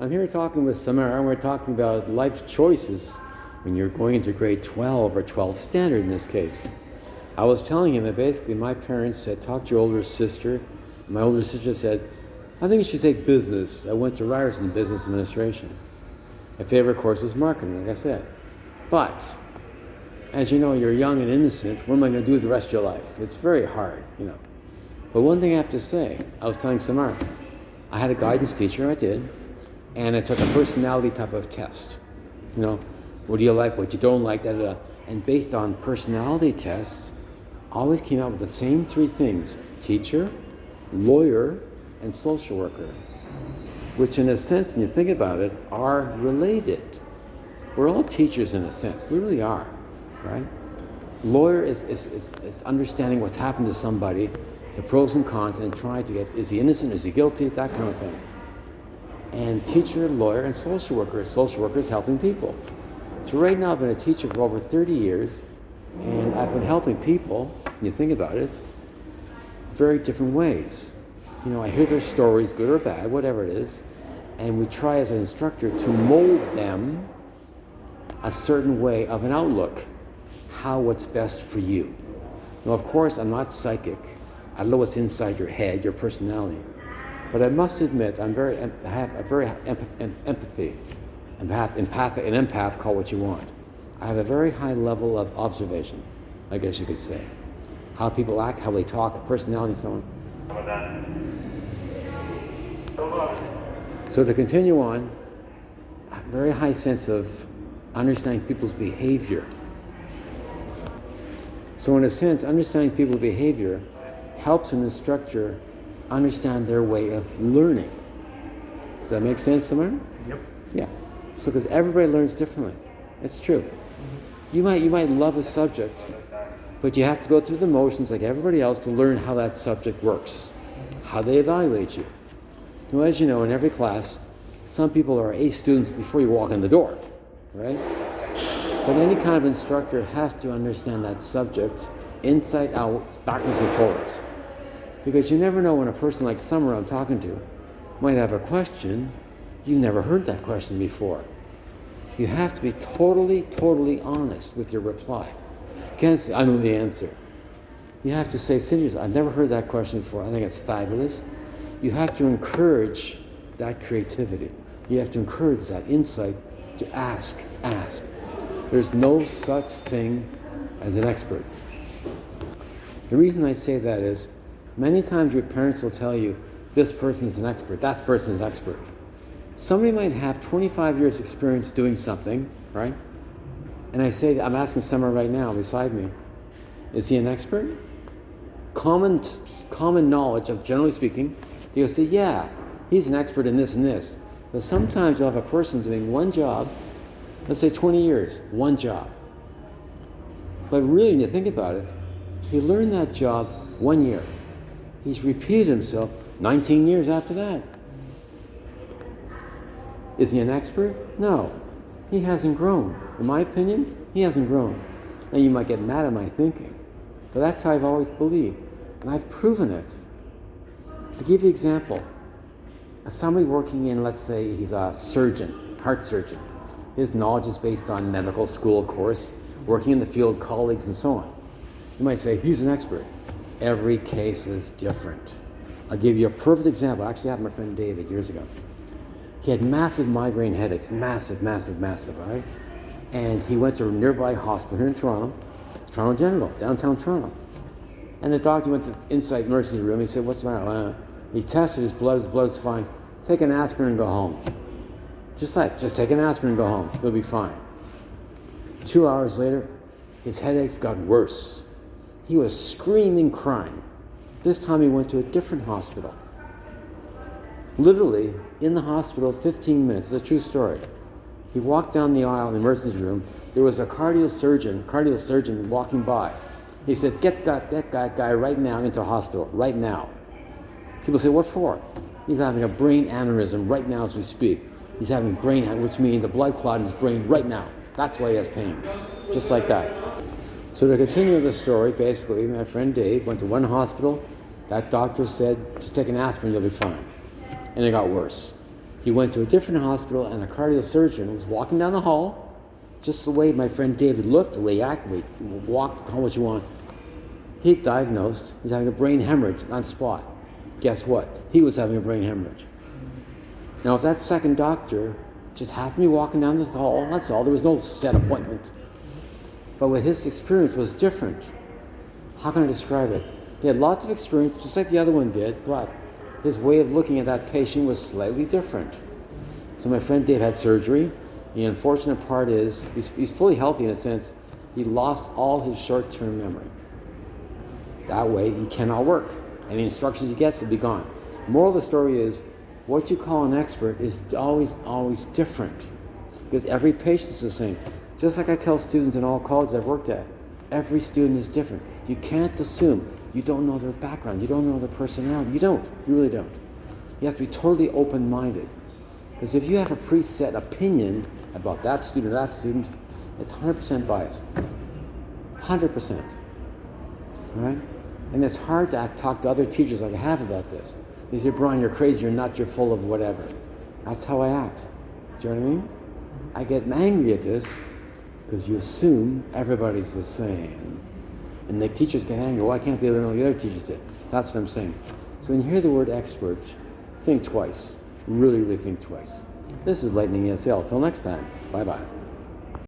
I'm here talking with Samara, and we're talking about life choices when you're going into grade 12 or 12 standard in this case. I was telling him that basically my parents said, talk to your older sister. My older sister said, I think you should take business. I went to Ryerson Business Administration. My favorite course was marketing, like I said. But, as you know, you're young and innocent. What am I going to do with the rest of your life? It's very hard, But one thing I have to say, I was telling Samara, I had a guidance teacher, I did, and I took a personality type of test. What do you like, what you don't like, da-da-da. And based on personality tests, I always came out with the same three things: teacher, lawyer, and social worker, which in a sense, when you think about it, are related. We're all teachers in a sense. We really are, right? Lawyer is understanding what's happened to somebody, the pros and cons, and trying to get, is he innocent, is he guilty, that kind of thing. And teacher, lawyer, and social worker. Social worker is helping people. So right now I've been a teacher for over 30 years, and I've been helping people, when you think about it, very different ways. I hear their stories, good or bad, whatever it is, and we try as an instructor to mold them a certain way of an outlook, what's best for you. Now, of course, I'm not psychic. I don't know what's inside your head, your personality. But I must admit, I have a very empathy. An empath, call what you want. I have a very high level of observation, I guess you could say. How people act, how they talk, personality, and so on. So to continue on, a very high sense of understanding people's behavior. So in a sense, understanding people's behavior helps an instructor understand their way of learning. Does that make sense, somewhere? Yep. Yeah. So because everybody learns differently. It's true. You might love a subject, but you have to go through the motions like everybody else to learn how that subject works, how they evaluate you. Now, as you know, in every class, some people are A students before you walk in the door, right? But any kind of instructor has to understand that subject inside out, backwards and forwards. Because you never know when a person like Summer I'm talking to might have a question. You've never heard that question before. You have to be totally, totally honest with your reply. You can't say, I know the answer. You have to say, seriously, I've never heard that question before. I think it's fabulous. You have to encourage that creativity. You have to encourage that insight to ask. There's no such thing as an expert. The reason I say that is, many times your parents will tell you, this person's an expert, that person's an expert. Somebody might have 25 years experience doing something, right? And I say, I'm asking Summer right now beside me, is he an expert? Common knowledge of, generally speaking, they'll say, yeah, he's an expert in this and this. But sometimes you'll have a person doing one job, let's say 20 years, one job. But really, when you think about it, he learned that job 1 year. He's repeated himself 19 years after that. Is he an expert? No. He hasn't grown. In my opinion, he hasn't grown. Now you might get mad at my thinking, but that's how I've always believed. And I've proven it. To give you an example, somebody working in, let's say he's a surgeon, heart surgeon. His knowledge is based on medical school, of course, working in the field, colleagues, and so on. You might say, he's an expert. Every case is different. I'll give you a perfect example. I actually had my friend David years ago. He had massive migraine headaches, massive, right? And he went to a nearby hospital here in Toronto General, downtown Toronto. And the doctor went to inside emergency room. He said, what's the matter? He tested his blood's fine. Take an aspirin and go home. Just take an aspirin and go home. You'll be fine. 2 hours later, his headaches got worse. He was screaming, crying. This time he went to a different hospital. Literally, in the hospital, 15 minutes. It's a true story. He walked down the aisle in the emergency room. There was a cardiosurgeon walking by. He said, get that guy right now into a hospital, right now. People say, what for? He's having a brain aneurysm right now as we speak. He's having which means the blood clot in his brain right now. That's why he has pain. Just like that. So to continue the story, basically, my friend Dave went to one hospital. That doctor said, just take an aspirin, you'll be fine. And it got worse. He went to a different hospital, and a cardiosurgeon was walking down the hall, just the way my friend David looked, the way he acted, walked, call what you want. He diagnosed he's having a brain hemorrhage on spot. Guess what? He was having a brain hemorrhage. Now, if that second doctor just happened to be walking down the hall, that's all. There was no set appointment. But what his experience was different. How can I describe it? He had lots of experience, just like the other one did, but his way of looking at that patient was slightly different. So my friend Dave had surgery. The unfortunate part is he's fully healthy in a sense. He lost all his short-term memory. That way, he cannot work. Any instructions he gets will be gone. Moral of the story is, what you call an expert is always different, because every patient is the same. Just like I tell students in all colleges I've worked at, every student is different. You can't assume. You don't know their background. You don't know their personality. You don't. You really don't. You have to be totally open-minded. Because if you have a preset opinion about that student or that student, it's 100% biased. 100%. All right? And it's hard to talk to other teachers like I have about this. They say, Brian, you're crazy, you're nuts, you're full of whatever. That's how I act. Do you know what I mean? I get angry at this because you assume everybody's the same. And the teachers get angry. Why can't they learn what the other teachers did? That's what I'm saying. So when you hear the word expert, think twice. Really, really think twice. This is Lightning ESL. Till next time. Bye-bye.